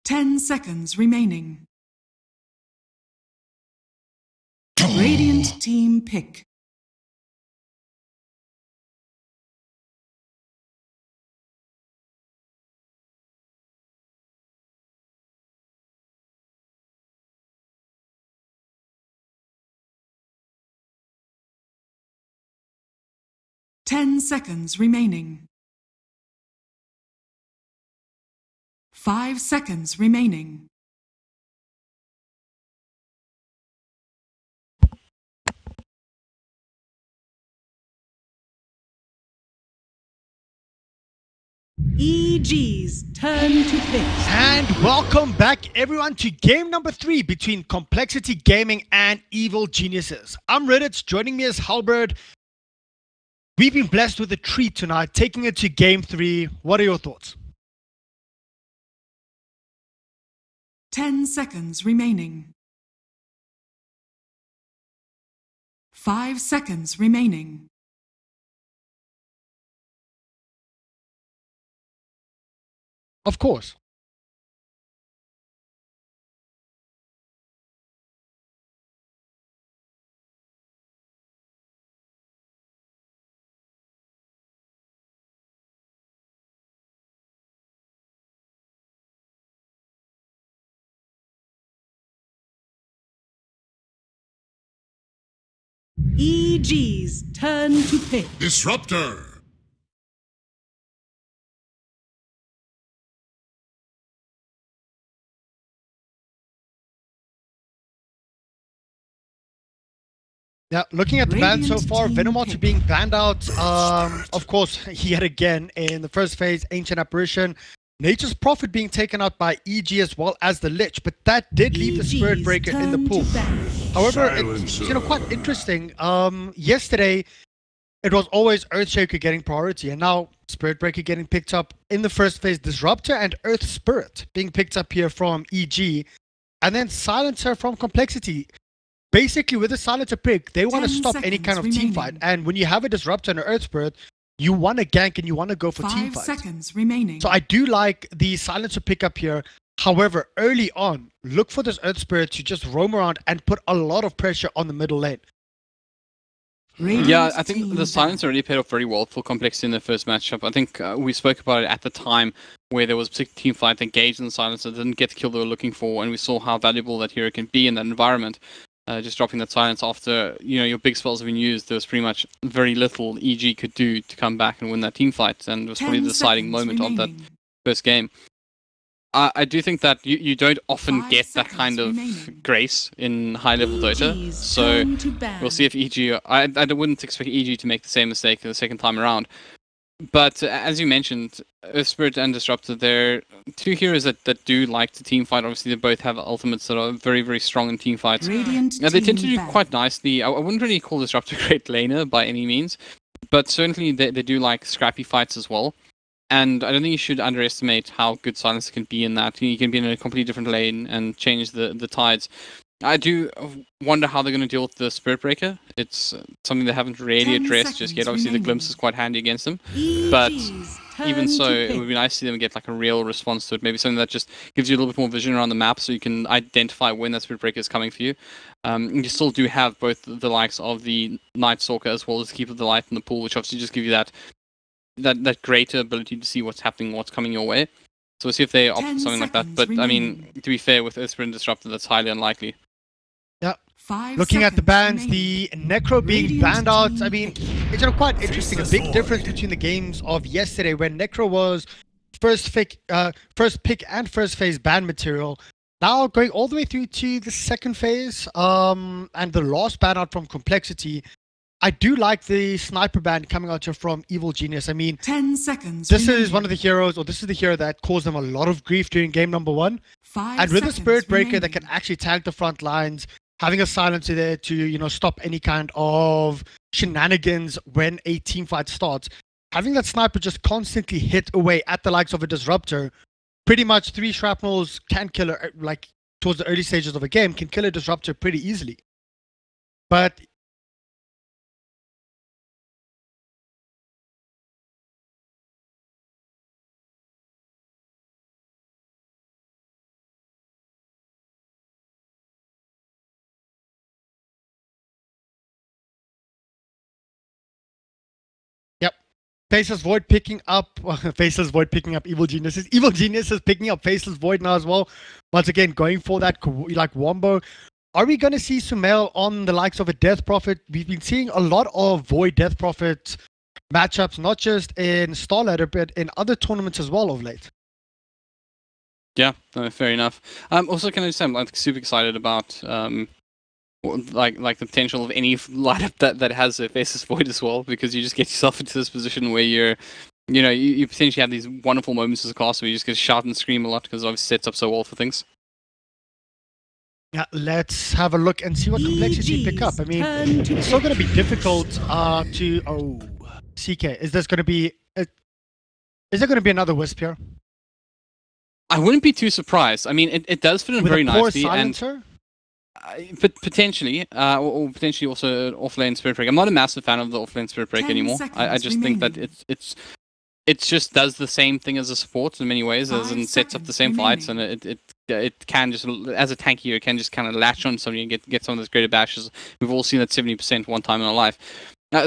10 seconds remaining. Radiant team pick. Ten seconds remaining. 5 seconds remaining. EG's turn to pick. And welcome back everyone to game number 3 between Complexity Gaming and Evil Geniuses. I'm Reddit, joining me is Halberd. We've been blessed with a treat tonight, taking it to game 3. What are your thoughts? 10 seconds remaining. 5 seconds remaining. Of course. EG's turn to pick. Disruptor. Yeah, looking at the ban so Radiant far, team Venomoth pick. being banned out, of course, yet again in the first phase, Ancient Apparition. Nature's Prophet being taken out by EG as well as the Lich, but that did leave the Spirit EG's Breaker in the turn pool. to ban. However, it's quite interesting. Yesterday, it was always Earthshaker getting priority, and now Spirit Breaker getting picked up in the first phase. Disruptor and Earth Spirit being picked up here from EG, and then Silencer from Complexity. Basically, with the Silencer pick, they want to 10 stop any kind of team fight. remaining. And when you have a Disruptor and an Earth Spirit, you want to gank and you want to go for team 5 fights. seconds remaining. So I do like the Silencer pickup here. However, early on, look for this Earth Spirit to just roam around and put a lot of pressure on the middle lane. Radiant Yeah, I think team the silence already paid off very well for Complexity in the first matchup. I think we spoke about it at the time where there was a particular team fight engaged in the silencer, didn't get the kill they were looking for, and we saw how valuable that hero can be in that environment. Just dropping that silence after your big spells have been used, there was pretty much very little EG could do to come back and win that team fight, and it was probably 10 the deciding seconds moment of that remaining. first game. I do think that you don't often 5 get that seconds kind of remaining. grace in high-level Dota, EG's so turn to ban. we'll see if EG... I wouldn't expect EG to make the same mistake the second time around. But as you mentioned, Earth Spirit and Disruptor, they're two heroes that do like to team fight. Obviously, they both have ultimates that are very, very strong in team fights. Radiant Now, they tend to team do ban. quite nicely. I wouldn't really call Disruptor a great laner by any means, but certainly they do like scrappy fights as well. And I don't think you should underestimate how good Silencer can be in that. You can be in a completely different lane and change the tides. I do wonder how they're going to deal with the Spirit Breaker. It's something they haven't really 10 addressed just yet. seconds Obviously, the glimpse remaining. is quite handy against them. But EG's even turn so, to it pick. would be nice to see them get like a real response to it. Maybe something that just gives you a little bit more vision around the map so you can identify when that Spirit Breaker is coming for you. And you still do have both the likes of the Night Stalker as well as Keeper of the Light in the pool, which obviously just give you that greater ability to see what's happening, what's coming your way. So we'll see if they opt for 10 something like that. seconds But I mean, remaining. to be fair, with Earth Spirit and Disruptor, that's highly unlikely. Yeah. 5 Looking at the seconds bans, remaining. the Necro being Radiant banned out, team I mean, pick. it's quite interesting. A big difference between the games of yesterday when Necro was first pick and first phase ban material. Now going all the way through to the second phase, and the last ban out from Complexity. I do like the sniper ban coming out here from Evil Genius. I mean, 10 seconds this remaining. is one of the heroes, or this is the hero that caused them a lot of grief during game number 1. 5 And with a seconds Spirit Breaker remaining. that can actually tag the front lines, having a Silencer there to, stop any kind of shenanigans when a team fight starts, having that sniper just constantly hit away at the likes of a Disruptor, pretty much 3 shrapnels can kill her, like, towards the early stages of a game, can kill a Disruptor pretty easily. But Faceless Void picking up Faceless Void picking up Evil Geniuses. Evil Geniuses picking up Faceless Void now as well. Once again, going for that like wombo. Are we going to see sumail on the likes of a Death Prophet? We've been seeing a lot of Void Death Prophet matchups, not just in Starladder, but in other tournaments as well of late. Yeah, no, fair enough. Also, can I just say I'm like super excited about like the potential of any lineup that has a Faceless Void as well, because you just get yourself into this position where you potentially have these wonderful moments as a caster where you just get to shout and scream a lot because it obviously sets up so well for things. Yeah, let's have a look and see what complexity pick up. I mean, it's still going to be difficult to... Oh, CK, is there going to be another Wisp here? I wouldn't be too surprised. I mean, it does fit in With very a core nicely. silencer? But potentially, or potentially also an offlane Spirit Break. I'm not a massive fan of the offlane Spirit Break anymore. I just think that it just does the same thing as a support in many ways, as in sets up the same fights, and it can just, as a tank hero, it can just kind of latch on somebody and get some of those greater bashes. We've all seen that 70% one time in our life.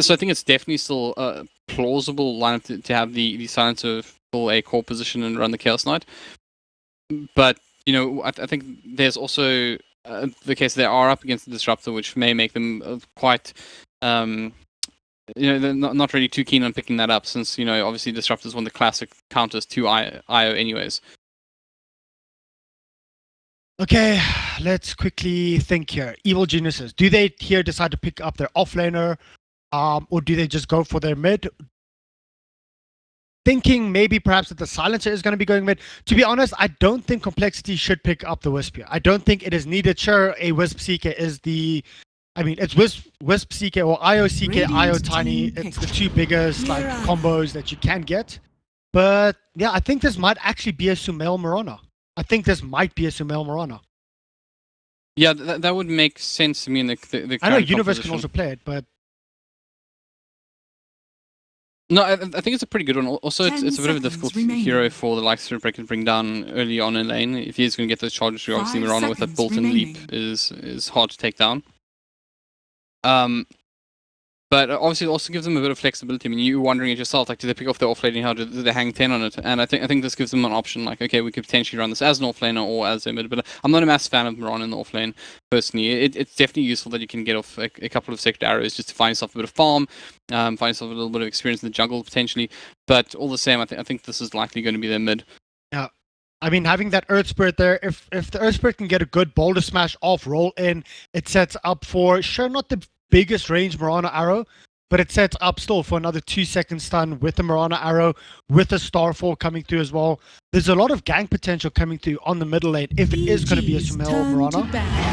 So I think it's definitely still a plausible lineup to have the silencer fill a core position and run the Chaos Knight. But I think there's also the case they are up against the Disruptor, which may make them quite, they're not really too keen on picking that up, since obviously Disruptor is one of the classic counters to IO anyways. Okay, let's quickly think here. Evil Geniuses, do they here decide to pick up their offlaner, or do they just go for their mid? Thinking maybe perhaps that the silencer is going to be going mid. To be honest, I don't think complexity should pick up the Wisp here. I don't think it is needed. Sure, a Wisp CK is it's Wisp CK or IO CK, IO Tiny. It's the two biggest combos that you can get. But yeah, I think this might actually be a Sumail Mirana. I think this might be a Sumail Mirana. Yeah, that would make sense to me in the I know Universe can also play it, but no, I think it's a pretty good one. Also, it's a bit of a difficult hero for the likes of Break to bring down early on in lane. If he's going to get those charges through, obviously Mirana with that built-in leap is hard to take down. But obviously it also gives them a bit of flexibility. I mean, you're wondering it yourself, like, do they pick off their offlaning? How do they hang 10 on it? And I think this gives them an option, like, okay, we could potentially run this as an offlaner or as a mid, but I'm not a massive fan of Mirana in the offlane, personally. It's definitely useful that you can get off a couple of secret arrows just to find yourself a bit of farm, find yourself a little bit of experience in the jungle, potentially. But all the same, I think this is likely going to be their mid. Yeah. I mean, having that Earth Spirit there, if the Earth Spirit can get a good boulder smash off roll in, it sets up for, sure, not the biggest range Mirana arrow, but it sets up still for another 2-second stun with the Mirana arrow, with the Starfall coming through as well. There's a lot of gank potential coming through on the middle lane if it is going to be a Sumail Mirana.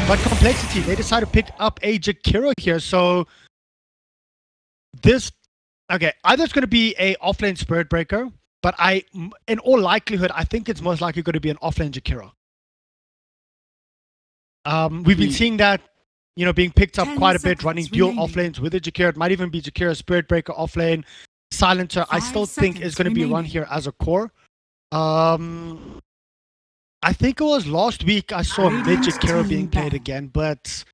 But complexity, they decide to pick up a Jakiro here, so this, okay, either it's going to be a offlane Spirit Breaker, but in all likelihood, I think it's most likely going to be an offlane Jakiro. We've been seeing that, being picked up quite a bit, running dual offlanes with a Jakiro. It might even be Jakiro, Spirit Breaker offlane, Silencer. I still think is going to be run here as a core. I think it was last week I saw mid Jakiro being played again, but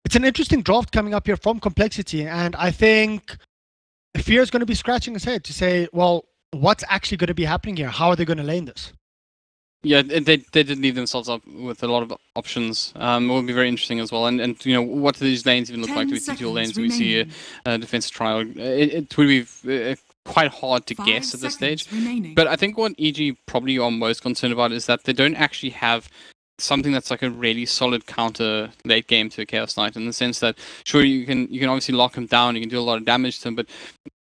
it's an interesting draft coming up here from Complexity, and I think Fear is going to be scratching his head to say, well, what's actually going to be happening here? How are they going to lane this? Yeah, they did leave themselves up with a lot of options. It will be very interesting as well. And what do these lanes even look like? Do we see dual lanes? Do we see a defensive trial? It would be quite hard to guess at this stage. But I think what EG probably are most concerned about is that they don't actually have something that's like a really solid counter late game to a Chaos Knight, in the sense that, sure, you can obviously lock him down, you can do a lot of damage to him, but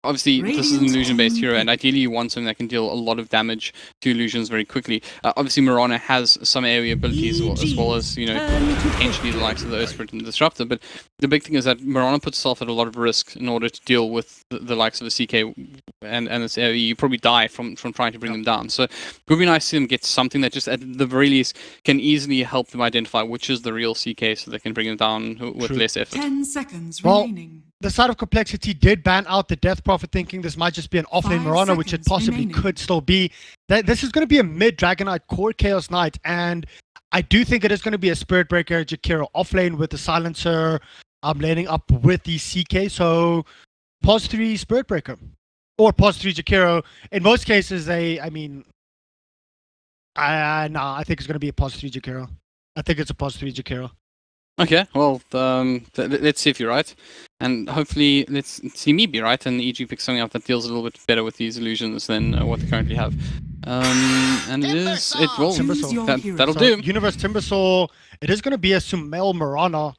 obviously, this is an illusion-based hero, and ideally you want something that can deal a lot of damage to illusions very quickly. Obviously, Mirana has some area abilities, as well as, potentially the likes of the Earth Spirit and the Disruptor, but the big thing is that Mirana puts herself at a lot of risk in order to deal with the likes of the CK and this area. You probably die from trying to bring them down. So it would be nice to see them get something that just, at the very least, can easily help them identify which is the real CK, so they can bring them down with less effort. 10 seconds remaining. The side of Complexity did ban out the Death Prophet, thinking this might just be an offlane Mirana, which it possibly could still be. This is going to be a mid Dragon Knight core Chaos Knight, and I do think it is going to be a Spirit Breaker Jakiro offlane with the Silencer laning up with the CK. So pos 3 Spirit Breaker. or pos 3 Jakiro. In most cases, I mean, I think it's going to be a pos 3 Jakiro. I think it's a pos 3 Jakiro. Okay, well, let's see if you're right, and hopefully let's see me be right, and EG picks something up that deals a little bit better with these illusions than what they currently have. And that'll do. Universe Timbersaw. It is going to be a Sumail Marana.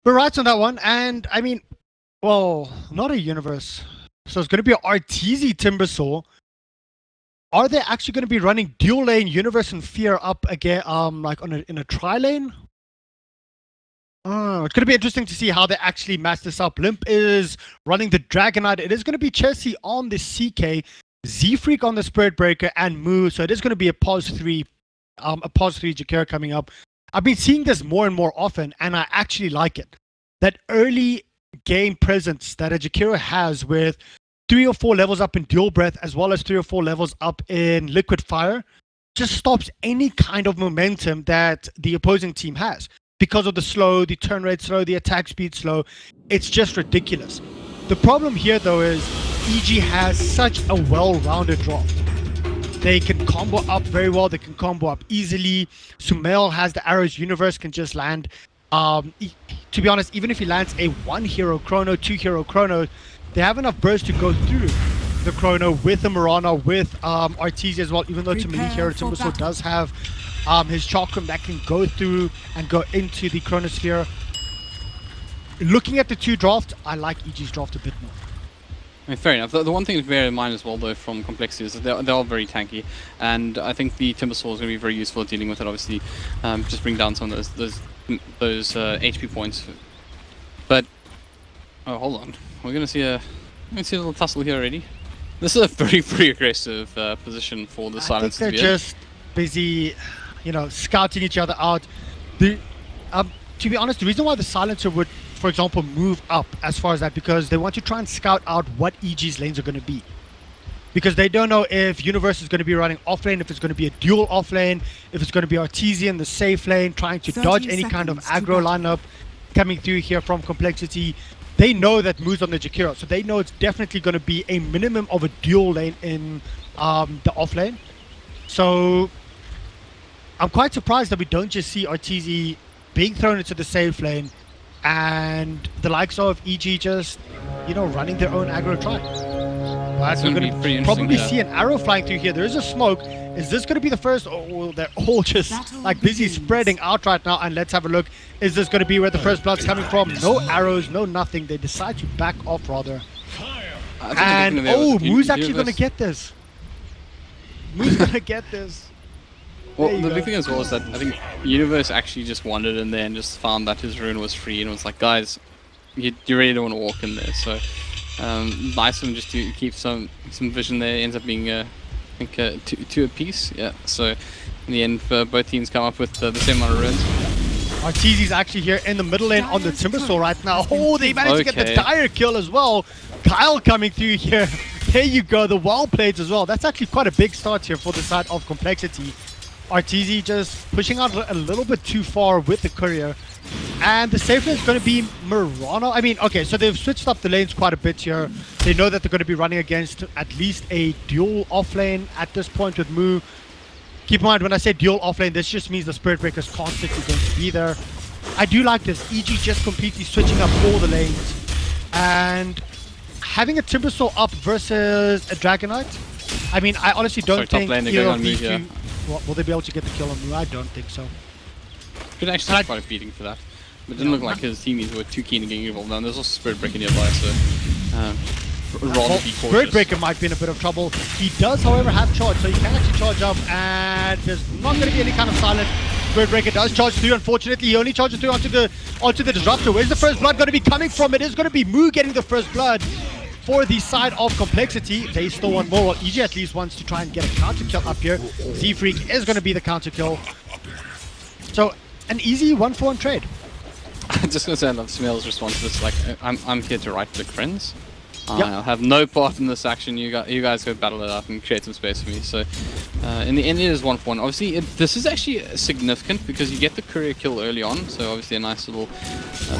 We're right on that one, and I mean, well, not a Universe. So it's going to be an Arteezy Timbersaw. Are they actually going to be running dual lane Universe and Fear up again, like in a tri lane? Oh, it's going to be interesting to see how they actually match this up. Limp is running the Dragonite. It is going to be Chelsea on the CK, Z-Freak on the Spirit Breaker, and Moo. So it is going to be a pos 3 Jakiro coming up. I've been seeing this more and more often, and I actually like it. That early game presence that a Jakiro has with 3 or 4 levels up in Dual Breath, as well as 3 or 4 levels up in Liquid Fire, just stops any kind of momentum that the opposing team has. Because of the slow, the turn rate slow, the attack speed slow, it's just ridiculous. The problem here though is EG has such a well-rounded draft. They can combo up very well, they can combo up easily. Sumail has the arrows, Universe can just land. To be honest, even if he lands a 1-hero chrono, 2-hero chrono, they have enough burst to go through the chrono with the Marana, with Arteezy as well, even though Hero Timbersaw does have his Chakram that can go through and go into the Chronosphere. Looking at the two drafts, I like EG's draft a bit more. I mean, fair enough. The one thing to bear in mind as well, though, from complexity is that they're all very tanky, and I think the Timbersaw is going to be very useful at dealing with it. Obviously, just bring down some of those HP points. But oh, hold on, we're going to see a little tussle here already. This is a very aggressive position for the Silence to be in. They're just busy, you know, scouting each other out. To be honest, the reason why the Silencer would, for example, move up as far as that, because they want to try and scout out what EG's lanes are going to be. Because they don't know if Universe is going to be running offlane, if it's going to be a dual offlane, if it's going to be Arteezy in the safe lane, trying to dodge any kind of aggro lineup coming through here from Complexity. They know that Moo's on the Jakiro, so they know it's definitely going to be a minimum of a dual lane in the offlane. So I'm quite surprised that we don't just see Arteezy being thrown into the safe lane and the likes of EG just, you know, running their own aggro try. But we're going to probably see an arrow flying through here. There is a smoke. Is this going to be the first? Oh, they're all just like busy spreading out right now. And let's have a look. Is this going to be where the first blood's coming from? No arrows, no nothing. They decide to back off rather. And oh, Moo's actually going to get this. Moo's going to get this. Well, the big thing as well is that I think Universe actually just wandered in there and just found that his rune was free and was like, guys, you really don't want to walk in there. So nice of him just to keep some vision there. Ends up being I think two apiece. Yeah. So in the end, both teams come up with the same amount of runes. Arteezy's actually here in the middle lane on the Timbersaw right now. Oh, they managed to get the dire kill as well. Kyle coming through here. There you go, the wall plates as well. That's actually quite a big start here for the side of Complexity. Arteezy just pushing out a little bit too far with the courier. And the safe lane is going to be Marana. I mean, okay, so they've switched up the lanes quite a bit here. They know that they're going to be running against at least a dual offlane at this point with Moo. Keep in mind, when I say dual offlane, this just means the Spirit Breaker is constantly going to be there. I do like this. EG just completely switching up all the lanes. And having a Timbersaw up versus a Dragonite, I mean, I honestly don't think either of these two... Will they be able to get the kill on Moo? I don't think so. Could actually have quite a beating for that. But it didn't look like his teamies were too keen on getting involved. Now there's also Spirit Breaker nearby, so rather be cautious. Spirit Breaker might be in a bit of trouble. He does, however, have charge, so he can actually charge up, and there's not going to be any kind of silence. Spirit Breaker does charge through. Unfortunately, he only charges through onto the Disruptor. Where's the first blood going to be coming from? It is going to be Moo getting the first blood. For the side of Complexity, they still want more. Well, EG at least wants to try and get a counter kill up here. Z-Freak is going to be the counter kill. So, an easy 1-for-1 trade. I'm just going to say I love Sumail's response to this. Like, I'm here to right-click friends. I'll have no part in this action. You guys go battle it out and create some space for me. So, in the end, it is 1-for-1. Obviously, this is actually significant because you get the courier kill early on. So, obviously, a nice little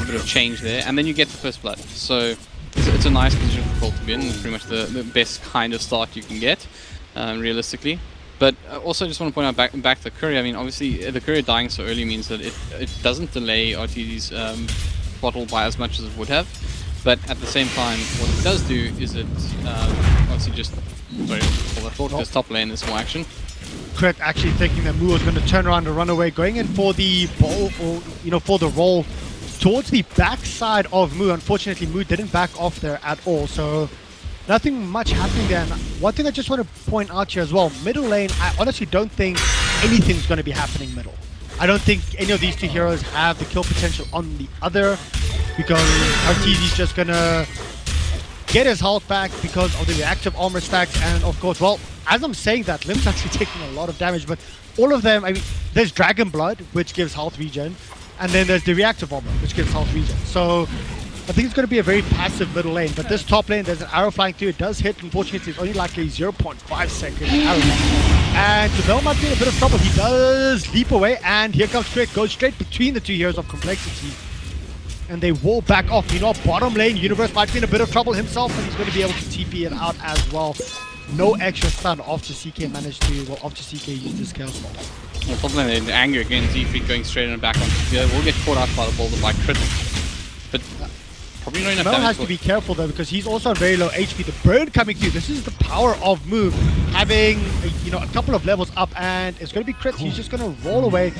bit of change there. And then you get the first blood. So, it's a nice position difficult to be in. It's pretty much the best kind of start you can get, realistically. But also, I just want to point out back to the courier. I mean, obviously, the courier dying so early means that it doesn't delay RTD's bottle by as much as it would have. But at the same time, what it does do is it obviously just because top lane is more action. Crit actually thinking that Mu was going to turn around and run away, going in for the ball, or for the roll towards the backside of Mu. Unfortunately, Mu didn't back off there at all, so nothing much happening there. And one thing I just want to point out here as well, middle lane, I honestly don't think anything's going to be happening middle. I don't think any of these two heroes have the kill potential on the other, because Arteezy's just going to get his health back because of the reactive armor stacks. And of course, well, as I'm saying that, Lim's actually taking a lot of damage, but all of them, I mean, there's Dragon Blood, which gives health regen, and then there's the reactive armor, which gives health regen. So I think it's going to be a very passive middle lane, but this top lane, there's an arrow flying through. It does hit. Unfortunately, it's only like a 0.5 second arrow. And Jamel might be in a bit of trouble. He does leap away, and here comes Crit, goes straight between the two heroes of complexity. And they will back off. You know, bottom lane, Universe might be in a bit of trouble himself, and he's going to be able to TP it out as well. No extra stun after CK managed to, well, after CK used his chaos ball. Well, top lane in anger again, Z3 going straight in and back on. Yeah, we'll get caught out by the boulder by Crit. But probably not enough damage. Mel has to be careful though, because he's also on very low HP. The burn coming through. This is the power of Mu having a couple of levels up, and it's going to be Crit. He's just going to roll away.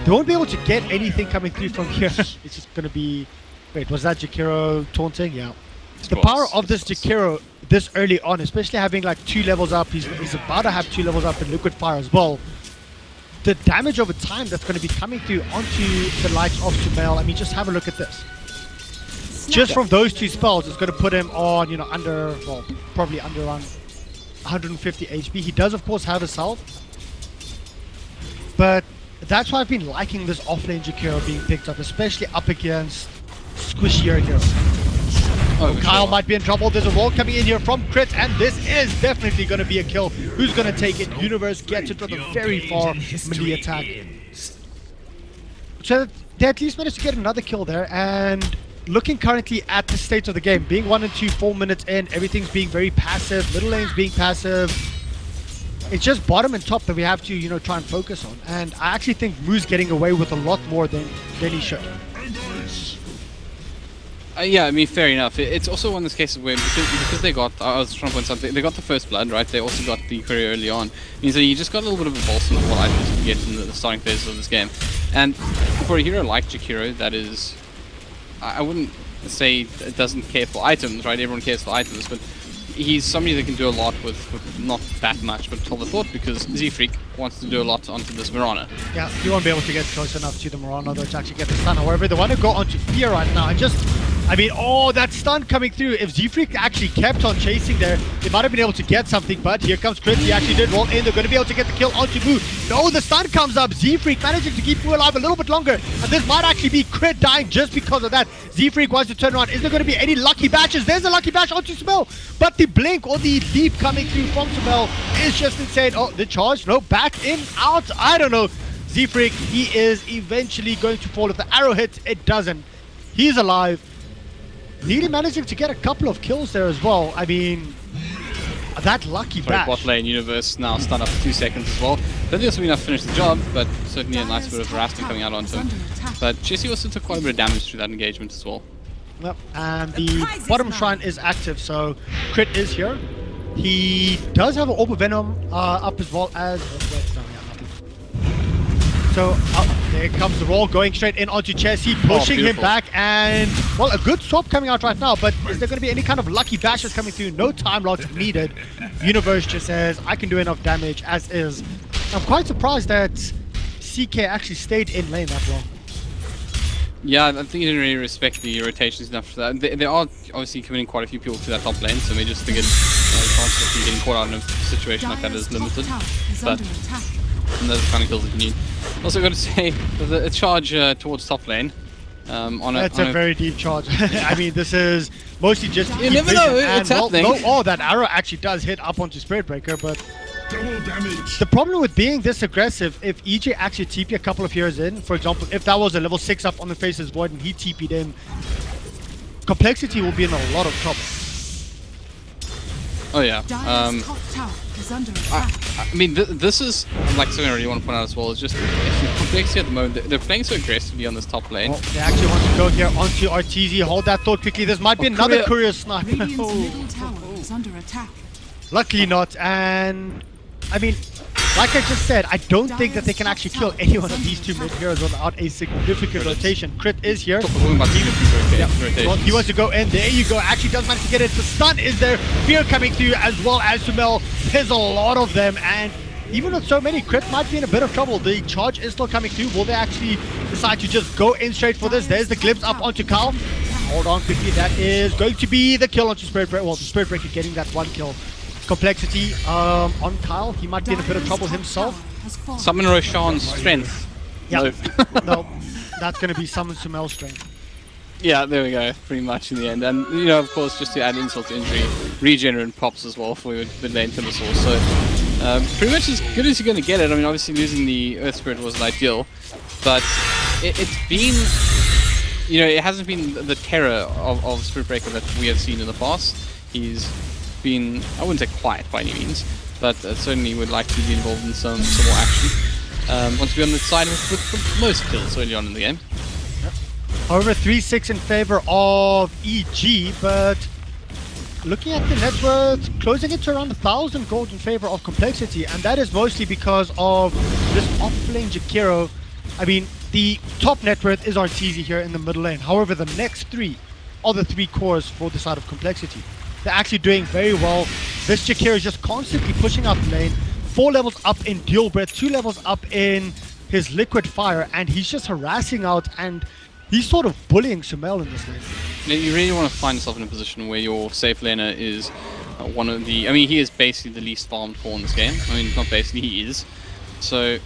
They won't be able to get anything coming through from here. It's just going to be. Wait, was that Jakiro taunting? Yeah. The power of this Jakiro this early on, especially having like 2 levels up. He's about to have 2 levels up in Liquid Fire as well. The damage over time that's going to be coming through onto the likes of Jamel. I mean, just have a look at this. Just from those 2 spells, it's going to put him on, probably under around 150 HP. He does, of course, have his health. But that's why I've been liking this offlane Jakiro being picked up, especially up against squishier heroes. Oh, Kyle might be in trouble. There's a roll coming in here from Crit, and this is definitely going to be a kill. Who's going to take it? Universe gets it with a very far melee attack. So they at least managed to get another kill there, and looking currently at the state of the game, being 1 and 2, 4 minutes in, everything's being very passive, middle lane's being passive. It's just bottom and top that we have to, try and focus on. And I actually think Mu's getting away with a lot more than he should. Yeah, I mean, fair enough. It's also one of those cases where, because they got, I was trying to point something, they got the first blood, right? They also got the courier early on. It means that you just got a little bit of a bolster of what items you get in the starting phases of this game. And for a hero like Jakiro, that is, I wouldn't say it doesn't care for items, right? Everyone cares for items, but he's somebody that can do a lot with not that much, but tell the thought, because Z-Freak wants to do a lot onto this Mirana. Yeah, he won't be able to get close enough to the Mirana though to actually get the stun. However, they want to go onto Fear right now and just, I mean, oh, that stun coming through. If Z-Freak actually kept on chasing there, they might have been able to get something, but here comes Crit. He actually did roll in. They're going to be able to get the kill onto Mu. No, the stun comes up. Z-Freak managing to keep Mu alive a little bit longer, and this might actually be Crit dying just because of that. Z-Freak wants to turn around. Is there going to be any lucky bashes? There's a lucky bash onto Smell, but the blink or the leap coming through from Smell is just insane. Oh, the charge, no, back in, out, I don't know. Z-Freak, he is eventually going to fall. If the arrow hits, it doesn't. He's alive. Nearly managing to get a couple of kills there as well. I mean, that lucky bash. Bot lane Universe now stunned up for 2 seconds as well. Don't think this will be enough to finish the job, but certainly a nice bit of harassment coming out onto him. But Jesse also took quite a bit of damage through that engagement as well. Yep, and the bottom shrine is active, so Crit is here. He does have an Orb of Venom up as well as... So, there comes the roll, going straight in onto Chessy, pushing him back, and, well, a good swap coming out right now, but is there going to be any kind of lucky bashes coming through? No time loss needed. Universe just says, I can do enough damage as is. I'm quite surprised that CK actually stayed in lane that long. Yeah, I think he didn't really respect the rotations enough for that. They are obviously committing quite a few people to that top lane, so they just figured the chance of getting caught out in a situation like that is limited. But those are the kind of kills that you need. Also got to say, a charge towards top lane. That's a very deep charge. I mean, this is mostly just... You never know, it's happening. Oh, that arrow actually does hit up onto Spirit Breaker, but... Double damage. The problem with being this aggressive, if EJ actually TP a couple of heroes in, for example, if that was a level 6 up on the Faceless Void and he TP'd in, Complexity will be in a lot of trouble. Oh yeah. Dire's top tower is under attack. I mean, this is like something I really want to point out as well. Is just complexity at the moment. They're playing so aggressively on this top lane. Well, they actually want to go here onto RTZ. Hold that thought quickly. This might be another courier snipe. Radiant's middle tower is under attack. Luckily not. And I mean, like I just said, I don't think that they can actually kill any one of these two mid heroes without a significant rotation. Crit is here. Talking about rotations. Well, he wants to go in. There you go. Actually does manage to get it. The stun is there. Fear coming through as well as sumail. There's a lot of them. And even with so many, Crit might be in a bit of trouble. The charge is still coming through. Will they actually decide to just go in straight for this? There's the glimpse up onto coL. Hold on quickly. That is going to be the kill onto Spirit Breaker. Well, the Spirit Breaker getting that one kill. Complexity on coL. He might be in a bit of trouble himself. Summon Roshan's strength. Yeah. No, that's going to be summon sumail's strength. Yeah, there we go. Pretty much in the end. And, you know, of course, just to add insult to injury, regenerate pops as well for mid lane Timbersaw. So, pretty much as good as you're going to get it. I mean, obviously losing the Earth Spirit wasn't ideal, but it's been, you know, it hasn't been the terror of Spirit Breaker that we have seen in the past. He's been, I wouldn't say quiet by any means, but certainly would like to be involved in some more action. Wants to be on the side with most kills early on in the game. However, 3-6 in favor of EG, but looking at the net worth, closing it to around 1,000 gold in favor of Complexity, and that is mostly because of this off-lane Jakiro. I mean, the top net worth is RTZ here in the middle lane. However, the next three are the three cores for the side of Complexity. They're actually doing very well. This Jakiro is just constantly pushing up lane, 4 levels up in Dual Breath, 2 levels up in his Liquid Fire, and he's just harassing out, and he's sort of bullying sumail in this lane. You really want to find yourself in a position where your safe laner is one of the... I mean, he is basically the least farmed for in this game. I mean, not basically, he is. So,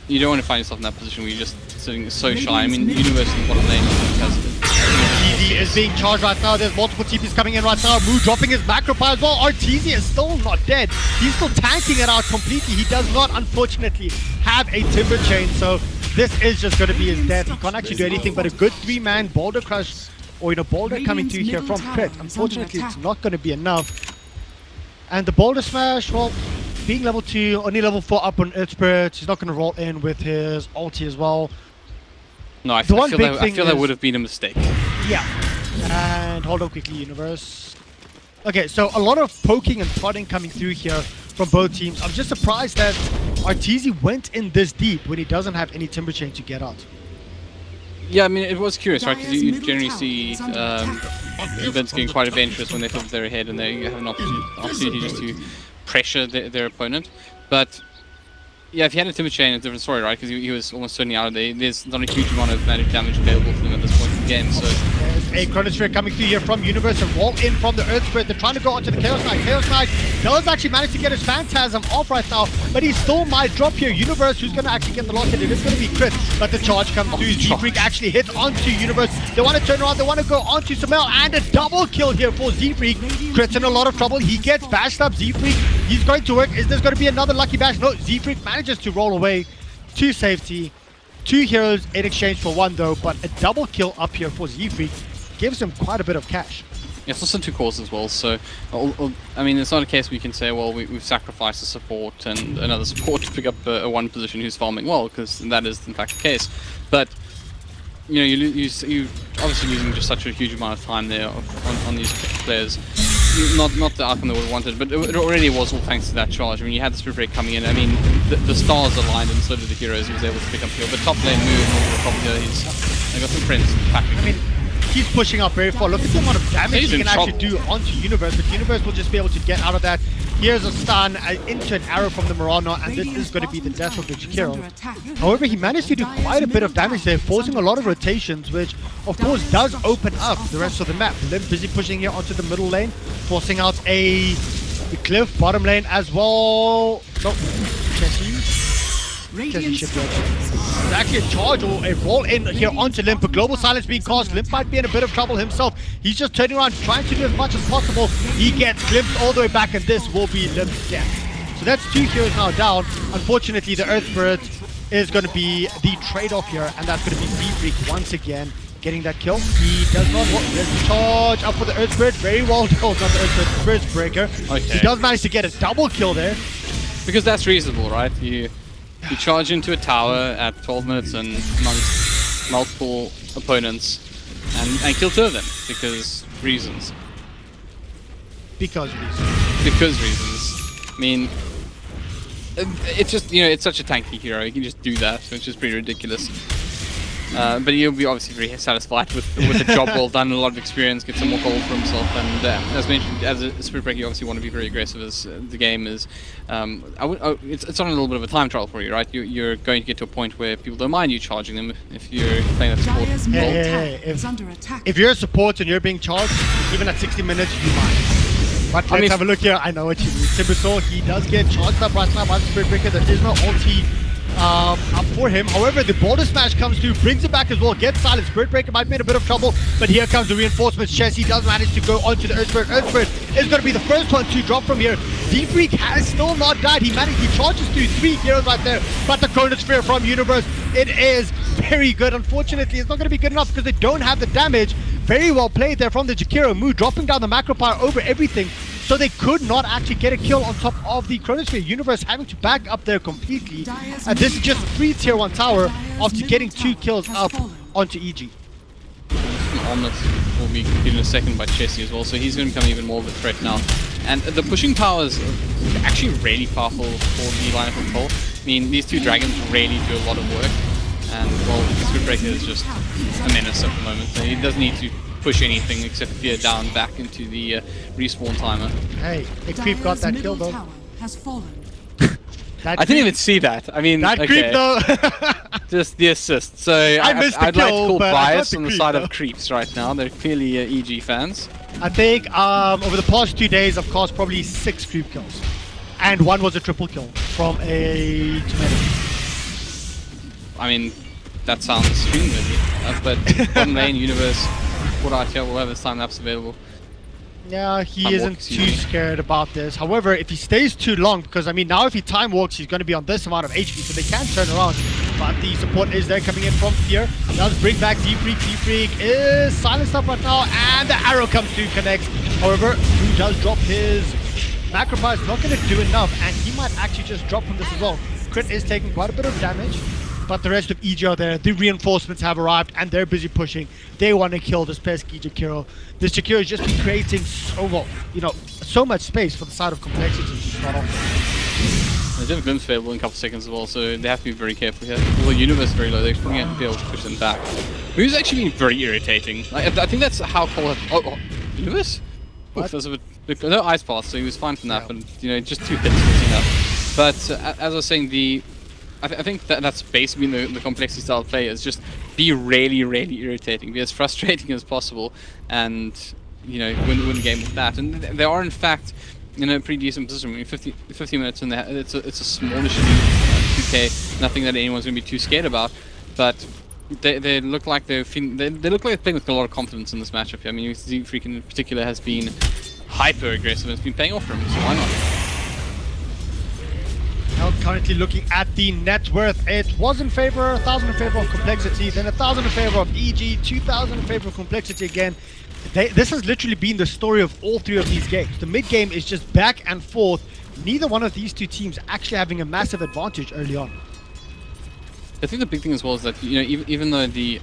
you don't want to find yourself in that position where you're just sitting so shy. I mean, University bottom lane has... RTZ is being charged right now. There's multiple TPs coming in right now. Moo dropping his macro fire as well. RTZ is still not dead. He's still tanking it out completely. He does not, unfortunately, have a Timber Chain. So this is just going to be his death. He can't actually do anything but a good 3-man Boulder Crush, or, you know, Boulder coming through here from Crit. Unfortunately, it's not going to be enough. And the Boulder Smash, well, being level 2, only level 4 up on Earth Spirit. He's not going to roll in with his ulti as well. No, I feel that would have been a mistake. Yeah. And hold on quickly, Universe. Okay, so a lot of poking and prodding coming through here from both teams. I'm just surprised that RTZ went in this deep when he doesn't have any Timber Chain to get out. Yeah, I mean, it was curious, right? Because you generally see events getting quite adventurous when they feel they're ahead and they have an opportunity just to pressure their opponent. But yeah, if he had a Timber Chain, it's a different story, right? Because he was almost certainly out of there. There's not a huge amount of magic damage available to them at this point in the game, so... There's a Chronosphere coming through here from Universe and wall in from the Earth Spirit. They're trying to go onto the Chaos Knight. Chaos Knight does actually manage to get his Phantasm off right now, but he still might drop here. Universe, who's going to actually get the lock hit. It is going to be Crit, but the charge comes through. Z-Freak actually hits onto Universe. They want to turn around. They want to go onto sumail, and a double kill here for Z-Freak. Crit's in a lot of trouble. He gets bashed up. Z-Freak, he's going to work. Is this going to be another lucky bash? No, Z-Freak manages to roll away to safety. 2 heroes in exchange for 1 though, but a double kill up here for Z-Freak gives him quite a bit of cash. Yeah, it's also 2 cores as well, so I mean, it's not a case we can say, well, we've sacrificed a support and another support to pick up a 1 position who's farming well, because that is in fact the case. But you know, you obviously losing just such a huge amount of time there on these players. Not the outcome that we wanted, but it already was all thanks to that charge. I mean, you had the Spirit Break coming in. I mean, the stars aligned, and so did the heroes. He was able to pick up kill. But top lane move over the top here. They got some friends packing. I mean, he's pushing up very far. Look at the amount of damage he can actually do onto Universe, but Universe will just be able to get out of that. Here's a stun into an arrow from the Murano, and this is going to be the death of the Jakiro. However, he managed to do quite a bit of damage there, forcing a lot of rotations, which of course does open up the rest of the map. Lim busy pushing here onto the middle lane, forcing out a Cliff bottom lane as well. No, Jesse ship There's actually a charge or a roll in here onto Limp, but Global Silence being cast. Limp might be in a bit of trouble himself. He's just turning around, trying to do as much as possible. He gets glimpsed all the way back, and this will be Limp's death. So that's 2 heroes now down. Unfortunately, the Earth Spirit is going to be the trade-off here, and that's going to be Z-Freak once again getting that kill. He does not want to charge up for the Earth Spirit. Very well done. Not the Earth Spirit, Spirit Breaker. Okay. He does manage to get a double kill there. Because that's reasonable, right? You charge into a tower at 12 minutes and amongst multiple opponents and kill 2 of them because reasons. Because reasons. Because reasons. I mean, it's just, you know, it's such a tanky hero. You can just do that, which is pretty ridiculous. But he'll be obviously very satisfied with the job well done, a lot of experience, get some more gold for himself, and as mentioned, as a Spirit Breaker, you obviously want to be very aggressive as the game is. It's on a little bit of a time trial for you, right? You're going to get to a point where people don't mind you charging them if you're playing that support. Dire's middle tower is under attack. If you're a support and you're being charged, even at 60 minutes, you mind. But let's have a look here. I know what you mean. Timbersaw, he does get charged up right now by the Spirit Breaker. There is no ulti up for him. However, the Boulder Smash comes through, brings it back as well, gets silent. Spirit Breaker might be in a bit of trouble, but here comes the reinforcements. Chessie does manage to go onto the Earth Spirit. Earth Spirit is going to be the first one to drop from here. Z-Freak has still not died. He charges through 3 heroes right there, but the Chronosphere from Universe, it is very good. Unfortunately, it's not going to be good enough because they don't have the damage. Very well played there from the Jakiro. Mu dropping down the macro power over everything, so they could not actually get a kill on top of the Chronosphere. Universe having to back up there completely. And this is just a 3 tier 1 tower after getting 2 kills up onto EG. Omelette will be completed in a second by Chessie as well, so he's going to become even more of a threat now. And the pushing power is actually really powerful for the line of control. I mean, these 2 dragons really do a lot of work. And, well, the Spirit Breaker is just a menace at the moment. So he doesn't need to push anything except veer down back into the respawn timer. Hey, the creep got that kill though. Has fallen. I didn't even see that. I mean, that okay. creep though. Just the assist. So I'd like to call bias on the side of creeps right now. They're clearly EG fans. I think over the past 2 days I've caused probably 6 creep kills. And 1 was a triple kill from a tomato. I mean, that sounds extremely but bottom lane, Universe, put out here, we'll have his time lapse available. Yeah, he isn't too scared about this. However, if he stays too long, because I mean, now if he time walks, he's going to be on this amount of HP, so they can turn around. But the support is there coming in from here. Does bring back Z-Freak. Z-Freak is silenced up right now, and the arrow comes through, connects. However, Mu does drop his macro power. It's not going to do enough, and he might actually just drop from this as well. Crit is taking quite a bit of damage. But the rest of EG are there. The reinforcements have arrived and they're busy pushing. They want to kill this pesky Jakiro. This Jakiro has just been creating so much space for the side of complexity to start off. They have glimpse available in a couple seconds as well, so they have to be very careful here. Well, Universe is very low. They're going to be able to push them back. Mu's actually been very irritating. I think that's how coL has. Oh, Universe? Oof, there's a bit, no ice path, so he was fine from that. But just 2 hits was enough. But as I was saying, I think that's basically the complexity style of play, is just be really, really irritating, be as frustrating as possible, and win the game with that. And they are in fact in a pretty decent position. I mean, 50 minutes in there, it's a smallish lead, 2K, nothing that anyone's going to be too scared about. But they look like they look like they're playing with a lot of confidence in this matchup. I mean, Z-Freak in particular has been hyper aggressive and it's been paying off for him. So why not? Now currently looking at the net worth, it was in favor, 1,000 in favor of complexity, then 1,000 in favor of EG, 2,000 in favor of complexity again. This has literally been the story of all 3 of these games. The mid game is just back and forth. Neither one of these 2 teams actually having a massive advantage early on. I think the big thing as well is that even though the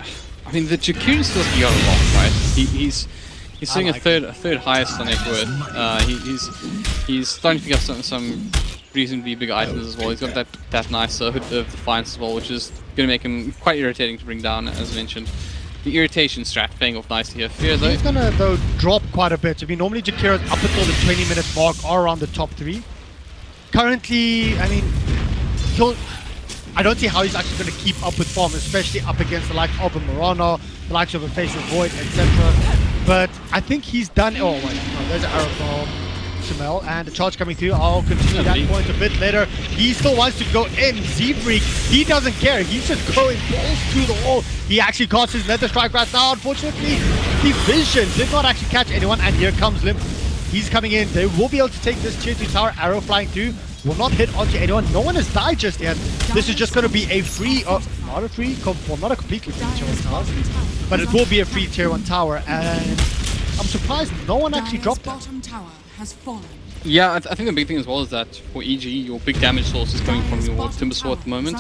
Jakiro still has VG.R a lot, right? He's sitting at third highest on net worth. He's starting to pick up some reasonably big items as well. He's got that nice hood of defiance as well, which is going to make him quite irritating to bring down, as mentioned. The irritation strat paying off nicely here. Fear though. He's going to though drop quite a bit. I mean, normally Jakiro's up until the 20-minute mark are around the top 3. Currently, I mean, I don't see how he's actually going to keep up with farm, especially up against the likes of a Mirana, the likes of a Face of Void, etc. But I think he's done. Oh wait, no, there's an arrow from Shamel, and the charge coming through. I'll continue that point a bit later. He still wants to go in. Z-Freak, he doesn't care. He's just going balls to the wall. He actually casts his Nether Strike right now. Unfortunately, the vision did not actually catch anyone, and here comes Limp. He's coming in. They will be able to take this tier 2 tower. Arrow flying through. will not hit onto anyone. No one has died just yet. This is just going to be a free, not a free, well, not a completely free tier 1 tower, but it will be a free tier 1 tower, and I'm surprised no one actually dropped that. Bottom tower has fallen. Yeah, I think the big thing as well is that for EG, your big damage source is coming from your Timber Saw at the moment.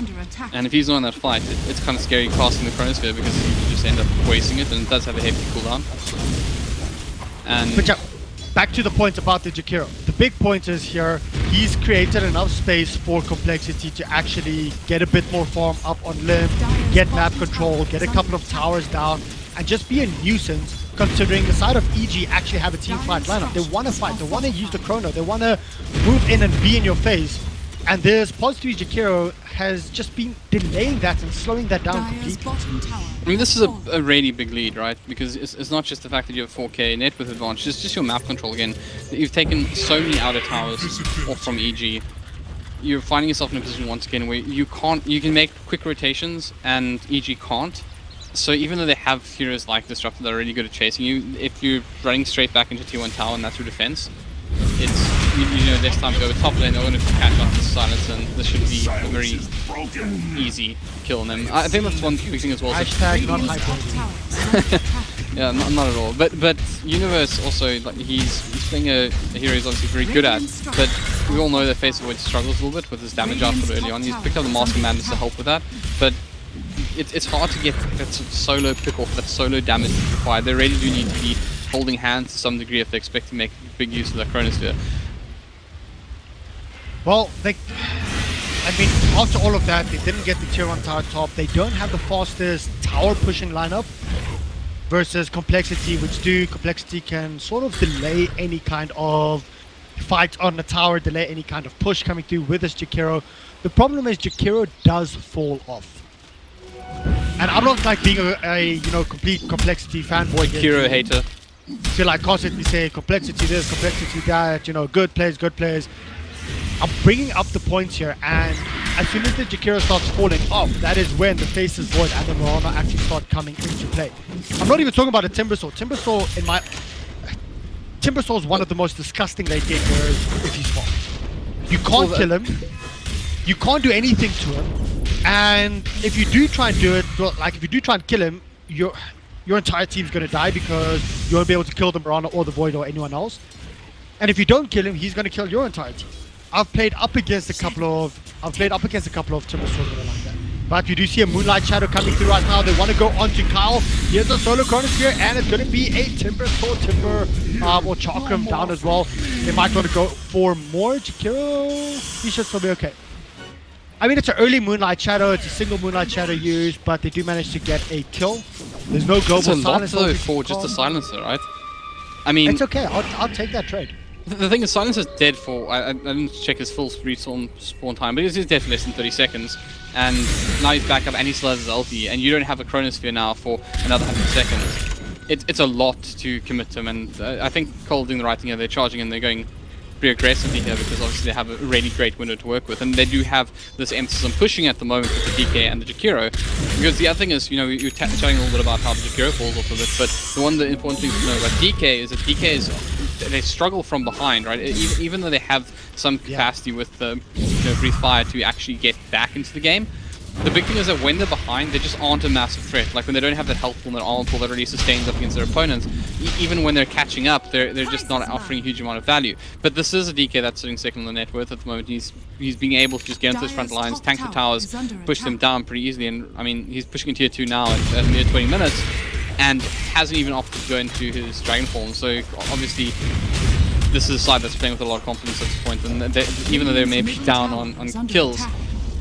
And if he's not in that fight, it's kind of scary casting the Chronosphere because you just end up wasting it, and it does have a heavy cooldown. And but yeah, back to the point about the Jakiro. The big point is here, he's created enough space for Complexity to actually get a bit more farm up on limb, get map control, get a couple of towers down, and just be a nuisance. Considering the side of EG actually have a team fight lineup. They want to fight, they want to use the chrono, they want to move in and be in your face. And this Positive Jakiro has just been delaying that and slowing that down completely. I mean, this is a really big lead, right? Because it's not just the fact that you have 4K net with advantage, it's just your map control again. You've taken so many outer towers off from EG. You're finding yourself in a position once again where you can make quick rotations and EG can't. So even though they have heroes like Disruptor that are really good at chasing you, if you're running straight back into T1 tower and that's your defense, it's, you know, next time you go with top lane, they're going to catch up to silence, and this should be a very easy kill on them. I think that's one big thing as well. Hashtag not hyper. Yeah, not at all. But Universe also, like, he's playing a hero he's obviously very good at, but we all know that Face of Void struggles a little bit with his damage output early on. He's picked up the Master Madness to help with that, but it's hard to get that solo pick off, that solo damage required. They really do need to be holding hands to some degree if they expect to make big use of that Chronosphere. Well, I mean, after all of that, they didn't get the tier 1 tower top. They don't have the fastest tower pushing lineup versus Complexity, which Complexity can sort of delay any kind of fight on the tower, delay any kind of push coming through with this Jakiro. The problem is Jakiro does fall off. And I'm not like being a complete Complexity fanboy here. Jakiro hater. To like constantly say Complexity this, Complexity that, good players. I'm bringing up the points here, and as soon as the Jakiro starts falling off, that is when the Faces Void and the Mirana actually start coming into play. I'm not even talking about a Timber Saw. Timber Saw is one of the most disgusting late game heroes if he's fast. You can't kill him. You can't do anything to him. And if you do try and do it, like if you do try and kill him, your entire team's going to die because you won't be able to kill the Mirana or the Void or anyone else. And if you don't kill him, he's going to kill your entire team. I've played up against a couple of Timber Saws that are like that. But you do see a Moonlight Shadow coming through right now. They want to go onto coL. Here's a solo Chronosphere, and it's going to be a Timber Saw, or Chakram down as well. They might want to go for more. Jakiro, he should still be okay. I mean, it's an early Moonlight Shadow. It's a single Moonlight Shadow used, but they do manage to get a kill. There's no global silence. It's a lot though for just a silencer, right? I mean, it's okay. I'll take that trade. The thing is, Silencer's dead for, I didn't check his full spawn time, but he's dead for less than 30 seconds. And now he's back up and he still has his ulti, and you don't have a Chronosphere now for another 100 seconds. It's a lot to commit to him, and I think coL doing the right thing here. They're charging and they're going pretty aggressively here because obviously they have a really great window to work with, and they do have this emphasis on pushing at the moment with the DK and the Jakiro. Because the other thing is, you're chatting a little bit about how the Jakiro falls off of it, but the important thing to know about DK is that DK is, they struggle from behind, right? Even though they have some capacity with the Breathe Fire to actually get back into the game, the big thing is that when they're behind, they just aren't a massive threat. Like when they don't have that health pool and that armor pool that really sustains up against their opponents, even when they're catching up, they're just not offering a huge amount of value. But this is a DK that's sitting second on the net worth at the moment. He's being able to just get into his front lines, tank the towers, push them down pretty easily. And I mean, he's pushing in tier 2 now at near 20 minutes, and hasn't even opted to go into his Dragonfall. So obviously, this is a side that's playing with a lot of confidence at this point. And even though they may be down on kills,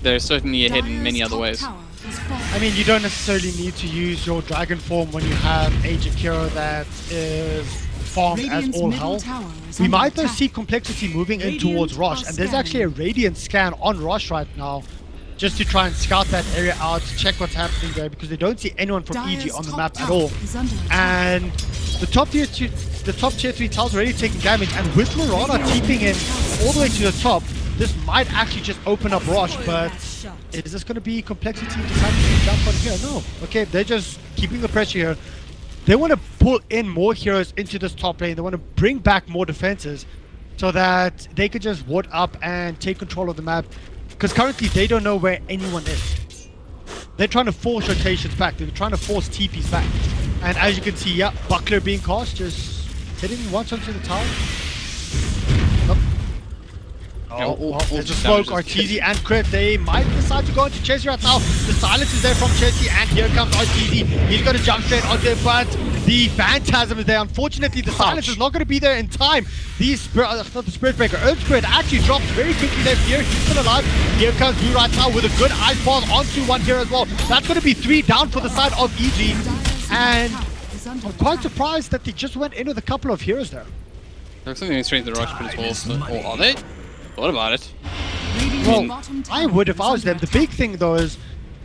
they're certainly ahead in many other ways. I mean, you don't necessarily need to use your Dragon Form when you have a Jakiro that is farmed as all hell. We might though see Complexity moving in towards Rosh, and there's actually a Radiant scan on Rosh right now, just to try and scout that area out, to check what's happening there, because they don't see anyone from EG on the map at all. And the top tier 3 towers are already taking damage, and with Mirana keeping in all the way to the top, this might actually just open up Rosh, but is this going to be Complexity deciding to jump on here? No. Okay, they're just keeping the pressure here. They want to pull in more heroes into this top lane. They want to bring back more defenses. so that they could just ward up and take control of the map. Because currently they don't know where anyone is. They're trying to force rotations back. They're trying to force TPs back. And as you can see, yeah, Buckler being cast, just hitting once onto the tower. Oh, there's a smoke. RTZ and Crit, they might decide to go into Chessy right now. The silence is there from Chessy, and here comes RTZ. He's going to jump straight onto it, but the Phantasm is there. Unfortunately, the silence is not going to be there in time. The not the Spirit Breaker, Earth Spirit actually drops very quickly left here. He's still alive. Here comes Blue right now with a good ice pass onto one here as well. That's going to be 3 down for the side of EG. And I'm quite surprised that they just went in with a couple of heroes there. Looks like they're straight to the rush pit as well. Or are they? What about it? Well, I would if I was them. The big thing though is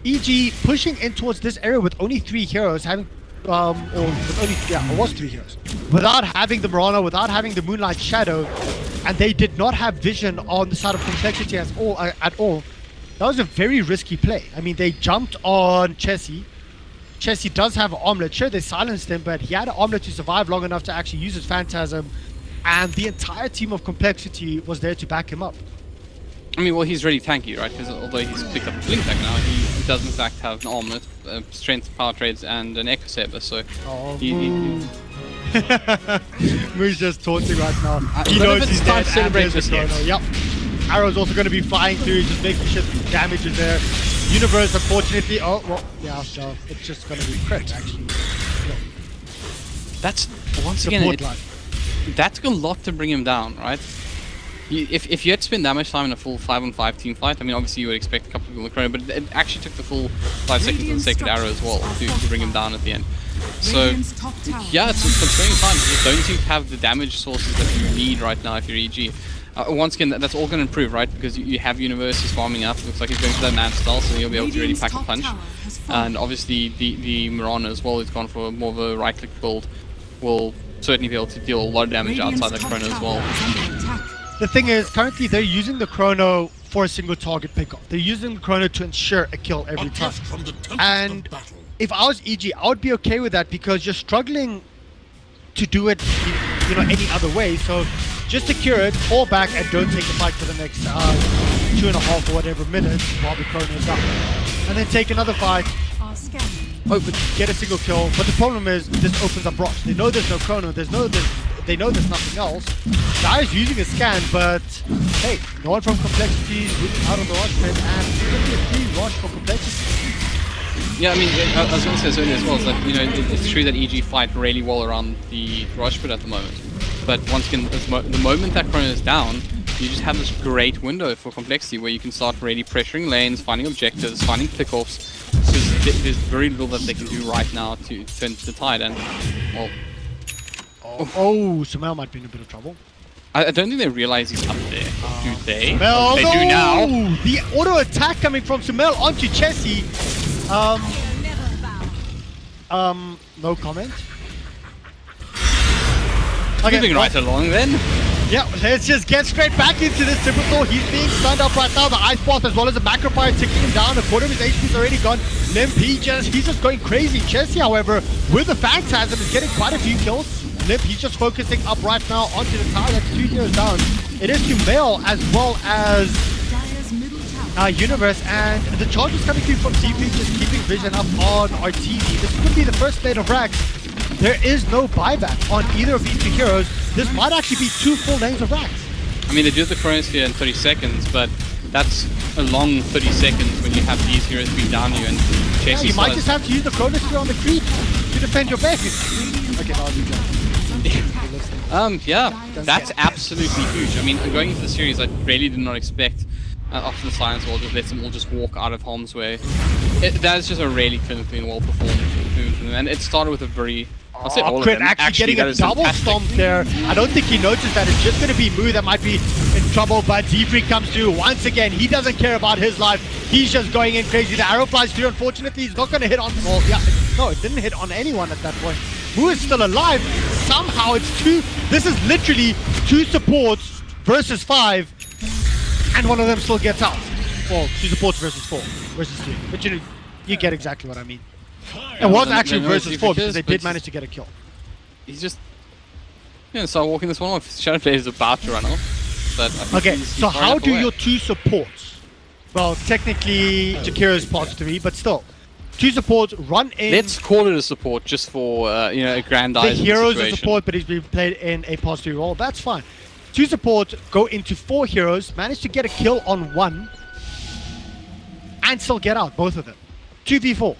EG pushing in towards this area with only 3 heroes, having or with only it was 3 heroes, without having the Mirana, without having the Moonlight Shadow, and they did not have vision on the side of complexity at all. That was a very risky play. I mean, they jumped on Chessy. Chessy does have an armlet. Sure, they silenced him, but he had an armlet to survive long enough to actually use his Phantasm. And the entire team of Complexity was there to back him up. I mean, well, he's really tanky, right? Because although he's picked up a Blink Tag now, he does in fact have an armlet, strength, power trades, and an Echo Saber. So Moo's just taunting right now. He knows he's time to celebrate this game. Yep. Arrow's also going to be flying through, just making sure the damage is there. Universe, unfortunately, oh well, yeah, so it's just going to be crit actually. Yeah. That's once again. That took a lot to bring him down, right? If you had to spend that much time in a full 5-on-5 team fight, I mean, obviously you would expect a couple of people in the chrono, but it actually took the full 5 seconds of the second arrow as well to bring him down at the end. So, yeah, it's concerning times. You just don't seem to have the damage sources that you need right now if you're EG. Once again, that's all going to improve, right? Because you have Universe farming up. Looks like he's going for that man style, so he'll be able to really pack a punch. And obviously the Mirana as well, who's gone for more of a right-click build, will certainly be able to deal a lot of damage outside the chrono as well. The thing is, currently they're using the chrono for a single target pickoff. They're using the chrono to ensure a kill every time. And if I was EG, I would be okay with that because you're struggling to do it, you know, any other way. So just secure it, fall back, and don't take the fight for the next 2.5 or whatever minutes while the chrono is up. And then take another fight. Get a single kill, but the problem is this opens up Rosh. They know there's no chrono, they know there's nothing else. Dire's using a scan, but hey, no one from Complexity is out of the Rosh pit, and it's going to be a free Rosh for Complexity. Yeah, I mean, I was going to say this earlier as well, is that, you know, it's true that EG fight really well around the Rosh pit at the moment. But once again, the moment that chrono is down, you just have this great window for Complexity where you can start really pressuring lanes, finding objectives, finding pickoffs. Because there's very little that they can do right now to turn the tide, and well. Oh, Sumail might be in a bit of trouble. I don't think they realize he's up there. Do they? Sumail, they do now. The auto attack coming from Sumail onto Chessy. No comment. Okay, moving right along then. Yeah, let's just get straight back into this typical. He's being stunned up right now. The Ice Path as well as the Macro Fire ticking him down. A quarter of his HP is already gone. Limp, he's just going crazy. Chessy, however, with the Phantasm, is getting quite a few kills. Limp, he's just focusing up right now onto the tower. That's 2 heroes down. It is Sumail as well as Universe, and the charge is coming through from DP, just keeping vision up on RTZ. This could be the first plate of racks. There is no buyback on either of these 2 heroes. This might actually be 2 full lanes of racks. I mean, they do the Chronosphere in 30 seconds, but that's a long 30 seconds when you have these heroes being down you and chasing. Yeah, you might just have to use the Chronosphere on the creep to defend your base. Okay, now I'll do that. Yeah, that's absolutely huge. I mean, going into the series, I really did not expect after the silence wall, just let them all just walk out of harm's way. That is just a really clinically and well performed move from them, and it started with a very... I'll say all of them. Actually getting a double stomp there. I don't think he noticed that. It's just going to be Moo that might be in trouble, but Z-Freak comes through once again. He doesn't care about his life. He's just going in crazy. The arrow flies through. Unfortunately, he's not going to hit on... Well, yeah, no, it didn't hit on anyone at that point. Moo is still alive. Somehow it's 2... This is literally 2 supports versus 5, and one of them still gets out. Well, 2 supports versus 4 versus 2. But you get exactly what I mean. It was actually versus 4 because they did manage to get a kill. He's just... Yeah, so walking this one off. Shadowblade is about to run off. But I think Okay, he's so far how enough do away. your two supports? Well, technically, Jakiro is part 3, but still. Two supports run in. Let's call it a support just for, you know, The aggrandizing hero's a situation. support, but he's being played in a part 3 role. That's fine. Two supports go into 4 heroes, manage to get a kill on 1, and still get out, both of them. 2v4.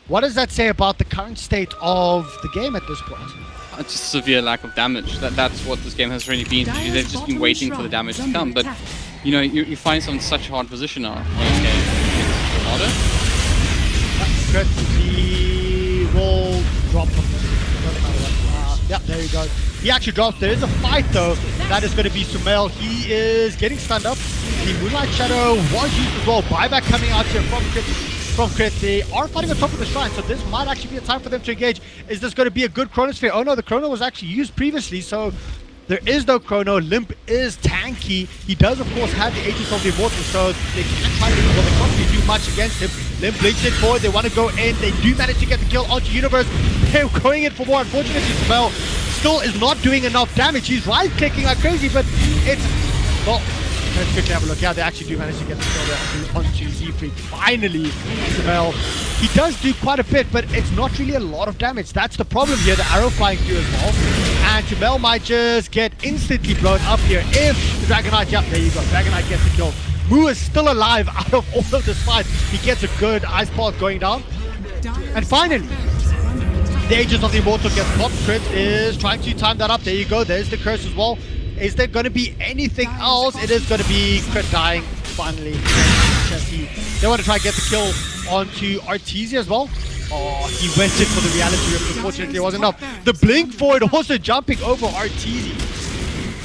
What does that say about the current state of the game at this point? It's just severe lack of damage. That's what this game has really been. They've just been waiting for the damage to come. But, you know, you find yourself in such a hard position now. Okay, it's harder. Crit, he will drop from this. Doesn't matter what. Yeah, there you go. He actually drops. There is a fight though. That is going to be sumail. He is getting stunned up. The Moonlight Shadow was used as well. Buyback coming out here from Crit. They are fighting on top of the shrine, so this might actually be a time for them to engage. Is this going to be a good Chronosphere? Oh no, the Chrono was actually used previously, so there is no Chrono. Limp is tanky. He does, of course, have the Agents of the Immortal, so they can't try to well, they can't really do much against him. Limp blinks it forward. They want to go in. They do manage to get the kill onto Universe. They're going in for more. Unfortunately, Sumail still is not doing enough damage. He's right-clicking like crazy, but it's... Well, let's quickly have a look. Yeah, they actually do manage to get the kill there onto Z3. Finally, Sumail. He does do quite a bit, but it's not really a lot of damage. That's the problem here. The arrow flying through as well. And Sumail might just get instantly blown up here if the Dragonite... Yeah, there you go. Dragonite gets the kill. Mu is still alive out of all of this fight. He gets a good ice path going down. And finally, the Agents of the Immortal gets popped. Crit is trying to time that up. There you go. There's the curse as well. Is there going to be anything else? It is going to be Crit dying finally. They want to try and get the kill onto Artesia as well. Oh, he went in for the reality rip. Unfortunately, it wasn't enough. The blink forward also jumping over Artesia.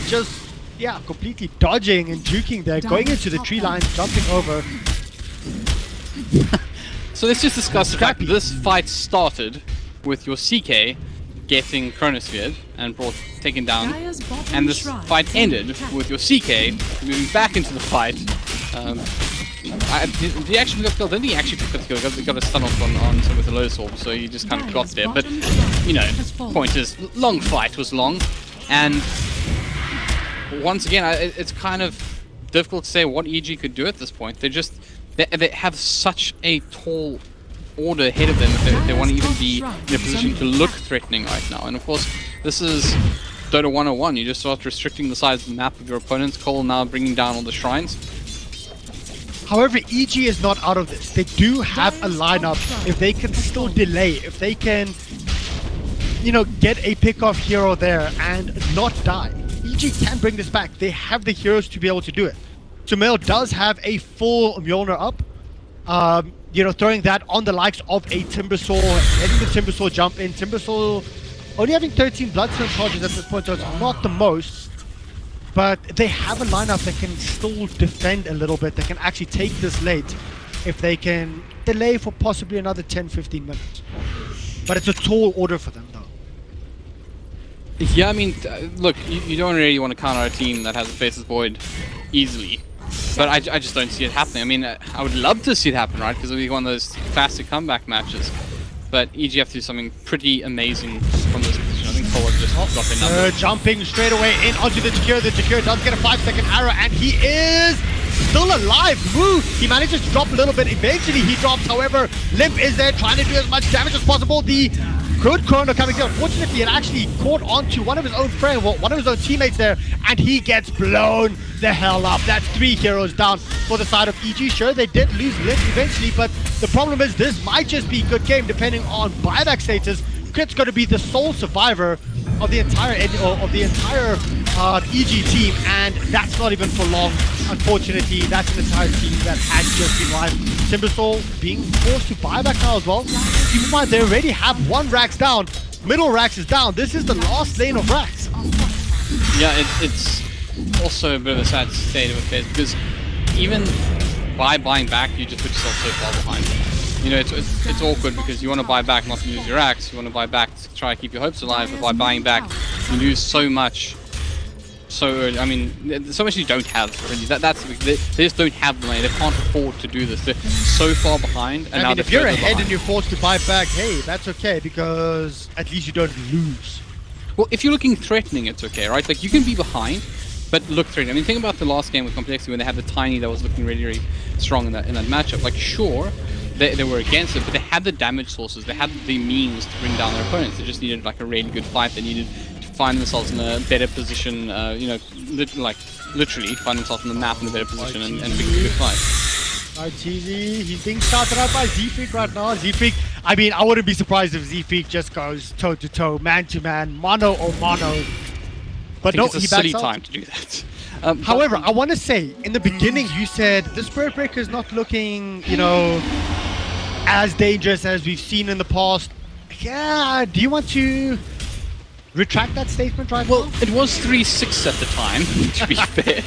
Just... yeah, completely dodging and juking there, going into the tree line, jumping over. So let's just discuss the fact that this fight started with your CK getting Chronosphered and taken down, and this fight ended with your CK moving back into the fight. Did he actually pick up the kill? Didn't he actually pick up the kill? He got a stun off on some with the Lotus Orb, so he just kind of got there. But, you know, point is, long fight was long, and once again, it's kind of difficult to say what EG could do at this point. They have such a tall order ahead of them if they want to even be in a position to look threatening right now. And of course, this is Dota 101. You just start restricting the size of the map of your opponents. coL now bringing down all the shrines. However, EG is not out of this. They do have a lineup. If they can still delay, if they can, you know, get a pick off here or there and not die, EG can bring this back. They have the heroes to be able to do it. Sumail does have a full Mjolnir up. You know, throwing that on the likes of a Timbersaw, letting the Timbersaw jump in. Timbersaw only having 13 Bloodstone charges at this point, so it's not the most. But they have a lineup that can still defend a little bit. They can actually take this late if they can delay for possibly another 10-15 minutes. But it's a tall order for them, though. Yeah, I mean, look, you don't really want to counter a team that has a Faceless Void easily. But I just don't see it happening. I mean, I would love to see it happen, right? Because it would be one of those classic comeback matches. But EG have to do something pretty amazing from this position. I think coL just got their number. Jumping straight away in onto the Jakiro. The Jakiro does get a 5-second arrow, and he is still alive. Mu, he manages to drop a little bit. Eventually, he drops. However, Limp is there trying to do as much damage as possible. The good Chrono coming here. Unfortunately, it actually caught onto one of his own friends, well, one of his own teammates there, and he gets blown the hell up. That's 3 heroes down for the side of EG. Sure, they did lose Limp eventually, but the problem is this might just be a good game depending on buyback status. Crit's going to be the sole survivor of the entire EG team, and that's not even for long. Unfortunately, that's an entire team that has just been live. Timbersaw being forced to buy back now as well. Keep in mind, they already have 1 Rax down. Middle Rax is down. This is the last lane of Rax. Yeah, it's also a bit of a sad state of affairs because even by buying back, you just put yourself so far behind. You know, it's awkward because you want to buy back not to lose your Rax. You want to buy back to try to keep your hopes alive, but by buying back, you lose so much. So early. I mean, so much you don't have really. They just don't have the money. They can't afford to do this. They're so far behind. And I now mean, if you're ahead behind. and you're forced to buy back, hey, that's okay because at least you don't lose. Well, if you're looking threatening, it's okay, right? Like, you can be behind, but look threatening. I mean, think about the last game with Complexity when they had the Tiny that was looking really, really strong in that matchup. Like, sure, they were against it, but they had the damage sources. They had the means to bring down their opponents. They just needed, like, a really good fight. They needed to find themselves in a better position, you know, literally find themselves in the map in a better position and bring a good fight. Cheesy, he's being started out by Z-Freak right now. Z-Freak, I mean, I wouldn't be surprised if Z-Freak just goes toe-to-toe, man-to-man, mono or mono. But no, it's a silly time to do that. However, I want to say, in the beginning, you said the Spirit Breaker is not looking, you know, as dangerous as we've seen in the past. Yeah, do you want to retract that statement right now? Well, it was 3-6 at the time, to be fair,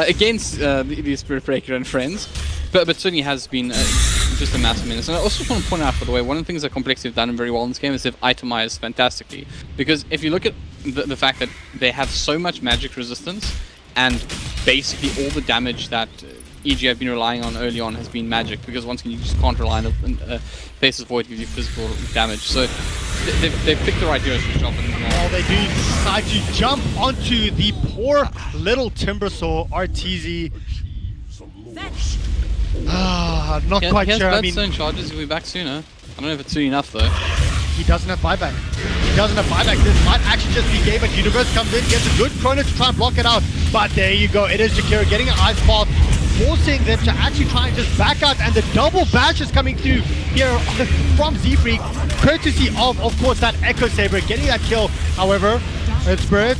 against the Spirit Breaker and friends. But certainly has been just a massive menace. And I also want to point out, by the way, one of the things that Complexity have done very well in this game is they've itemized fantastically. Because if you look at the fact that they have so much magic resistance, and basically all the damage that EG have been relying on early on has been magic, because once again you just can't rely on Faceless Void to give you physical damage. So they've picked the right heroes for the job. Well, they do decide to jump onto the poor little Timbersaw RTZ. Not quite sure. I mean, charges will be back sooner. I don't know if it's soon enough though. He doesn't have buyback. He doesn't have buyback. This might actually just be game, but Universe comes in, gets a good chrono to try and block it out. But there you go. It is Jakira getting an ice path, forcing them to actually try and just back out. And the double bash is coming through here from Z-Freak, courtesy of course, that Echo Saber getting that kill. However, Spirit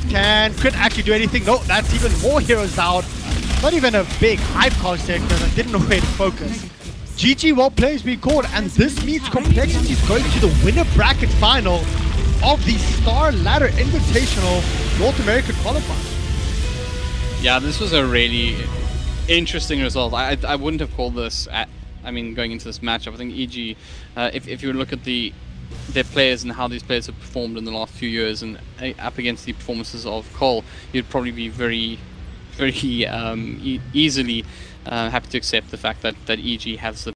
could actually do anything. No, that's even more heroes out. Not even a big hype concept because I didn't know where to focus. GG, well played, has been called, and this means Complexity is going to the winner bracket final of the Star Ladder Invitational North American Qualifier. Yeah, this was a really interesting result. I wouldn't have called this, I mean, going into this matchup. I think EG, if you look at their players and how these players have performed in the last few years and up against the performances of coL, you'd probably be very easily happy to accept the fact that EG has the